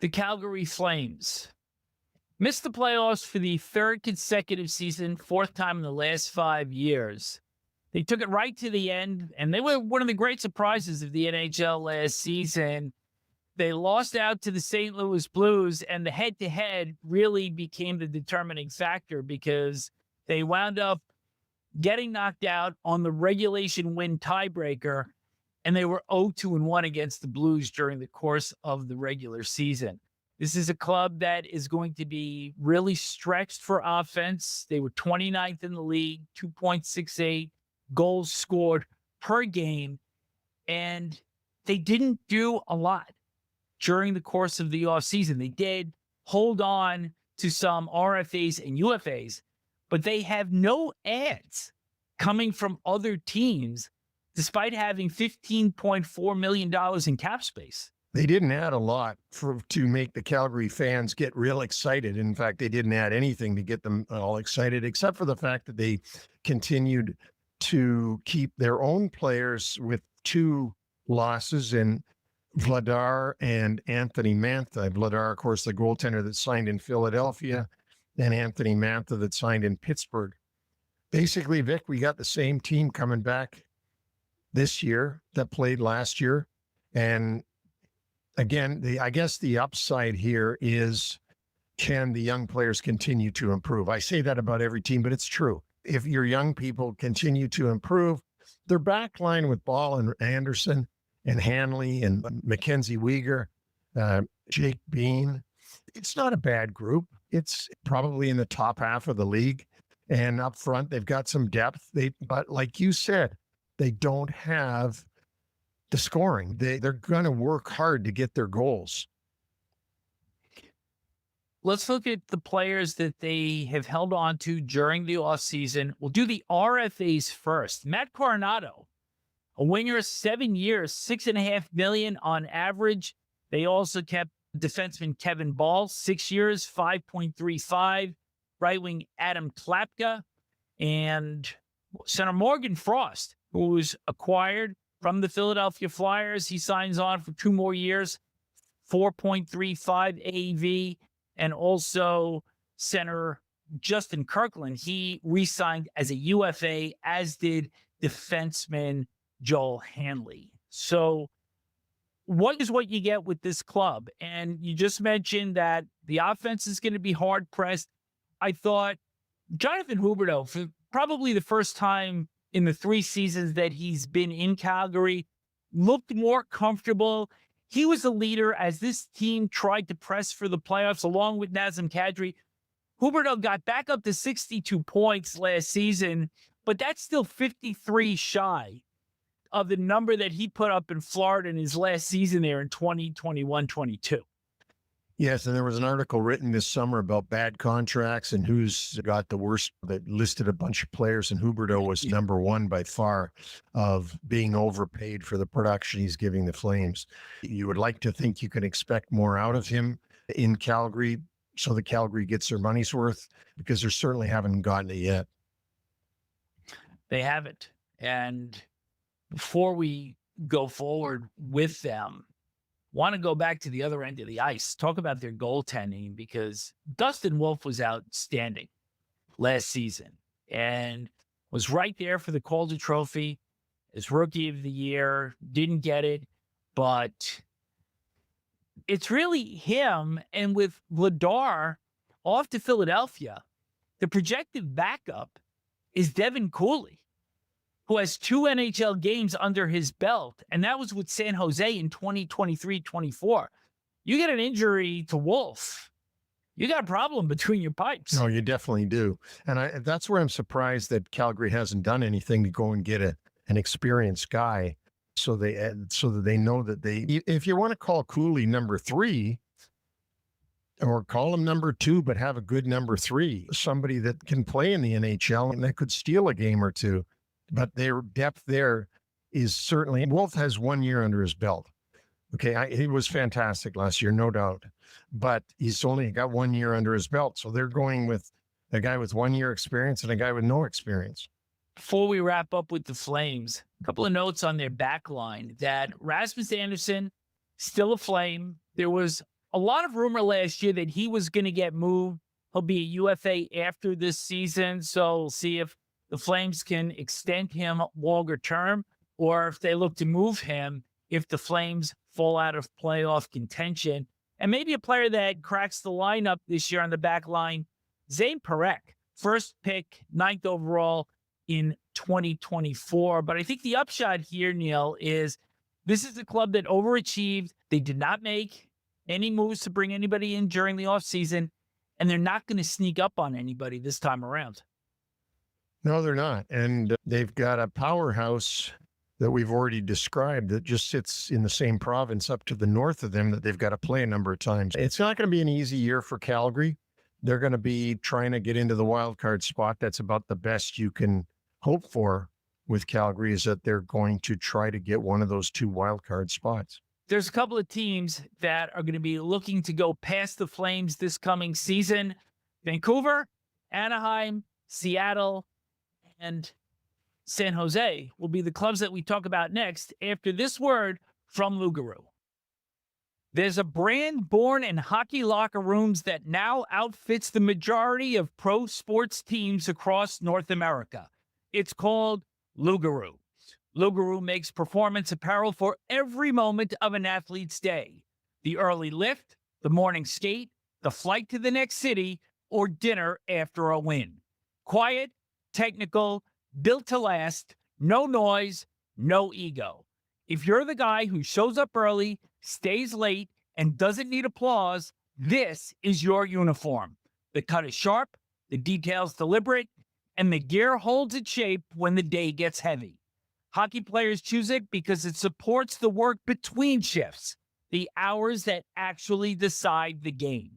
The Calgary Flames missed the playoffs for the third consecutive season, fourth time in the last 5 years. They took it right to the end, and they were one of the great surprises of the NHL last season. They lost out to the St. Louis Blues, and the head-to-head really became the determining factor because they wound up getting knocked out on the regulation win tiebreaker, and they were 0-2-1 against the Blues during the course of the regular season. This is a club that is going to be really stretched for offense. They were 29th in the league, 2.68 goals scored per game, and they didn't do a lot during the course of the offseason. They did hold on to some RFAs and UFAs, but they have no ads coming from other teams despite having $15.4 million in cap space. They didn't add a lot to make the Calgary fans get real excited. In fact, they didn't add anything to get them all excited, except for the fact that they continued to keep their own players with 2 losses in Vladar and Anthony Mantha. Vladar, of course, the goaltender that signed in Philadelphia, and Anthony Mantha that signed in Pittsburgh. Basically, Vic, we got the same team coming back this year that played last year. And again, I guess the upside here is, can the young players continue to improve? I say that about every team, but it's true. If your young people continue to improve, their back line with Bahl and Andersson and Hanley and Mackenzie Weegar, Jake Bean, it's not a bad group. It's probably in the top half of the league. And up front, they've got some depth. But like you said, they don't have the scoring. They're going to work hard to get their goals. Let's look at the players that they have held on to during the offseason. We'll do the RFAs first. Matt Coronado, a winger, 7 years, $6.5 million on average. They also kept defenseman Kevin Bahl, 6 years, 5.35. Right wing Adam Klapka, and center Morgan Frost, who was acquired from the Philadelphia Flyers. He signs on for 2 more years, 4.35 AV, and also center Justin Kirkland. He re-signed as a UFA, as did defenseman Joel Hanley. So what is what you get with this club? And you just mentioned that the offense is going to be hard-pressed. I thought Jonathan Huberdeau, for probably the first time in the 3 seasons that he's been in Calgary, looked more comfortable. He was a leader as this team tried to press for the playoffs along with Nazem Kadri. Huberdeau got back up to 62 points last season, but that's still 53 shy of the number that he put up in Florida in his last season there in 2021-22. Yes, and there was an article written this summer about bad contracts and who's got the worst, that listed a bunch of players, and Huberdeau was number 1 by far of being overpaid for the production he's giving the Flames. You would like to think you can expect more out of him in Calgary so that Calgary gets their money's worth, because they certainly haven't gotten it yet. They haven't. And before we go forward with them, want to go back to the other end of the ice, talk about their goaltending, because Dustin Wolf was outstanding last season and was right there for the Calder Trophy as Rookie of the Year. Didn't get it, but it's really him. And with Vladar off to Philadelphia, the projected backup is Devin Cooley, who has 2 NHL games under his belt, and that was with San Jose in 2023-24. You get an injury to Wolf, you got a problem between your pipes. No, you definitely do. And that's where I'm surprised that Calgary hasn't done anything to go and get an experienced guy so that they know that if you want to call Cooley number 3, or call him number 2, but have a good number 3, somebody that can play in the NHL and that could steal a game or 2. But their depth there is certainly, Wolf has 1 year under his belt. Okay, he was fantastic last year, no doubt. But he's only got 1 year under his belt. So they're going with a guy with 1 year experience and a guy with no experience. Before we wrap up with the Flames, a couple of notes on their back line. That Rasmus Andersson, still a Flame. There was a lot of rumor last year that he was going to get moved. He'll be a UFA after this season. So we'll see if the Flames can extend him longer term or if they look to move him if the Flames fall out of playoff contention. And maybe a player that cracks the lineup this year on the back line, Zayne Parekh, first pick, 9th overall in 2024. But I think the upshot here, Neil, is this is a club that overachieved. They did not make any moves to bring anybody in during the offseason, and they're not going to sneak up on anybody this time around. No, they're not. And they've got a powerhouse that we've already described that just sits in the same province up to the north of them that they've got to play a number of times. It's not going to be an easy year for Calgary. They're going to be trying to get into the wild card spot. That's about the best you can hope for with Calgary, is that they're going to try to get one of those 2 wild card spots. There's a couple of teams that are going to be looking to go past the Flames this coming season. Vancouver, Anaheim, Seattle, and San Jose will be the clubs that we talk about next after this word from Lugaroo. There's a brand born in hockey locker rooms that now outfits the majority of pro sports teams across North America. It's called Lugaroo. Lugaroo makes performance apparel for every moment of an athlete's day. The early lift, the morning skate, the flight to the next city, or dinner after a win. Quiet, technical, built to last, no noise, no ego. If you're the guy who shows up early, stays late, and doesn't need applause, this is your uniform. The cut is sharp, the details deliberate, and the gear holds its shape when the day gets heavy. Hockey players choose it because it supports the work between shifts, the hours that actually decide the game.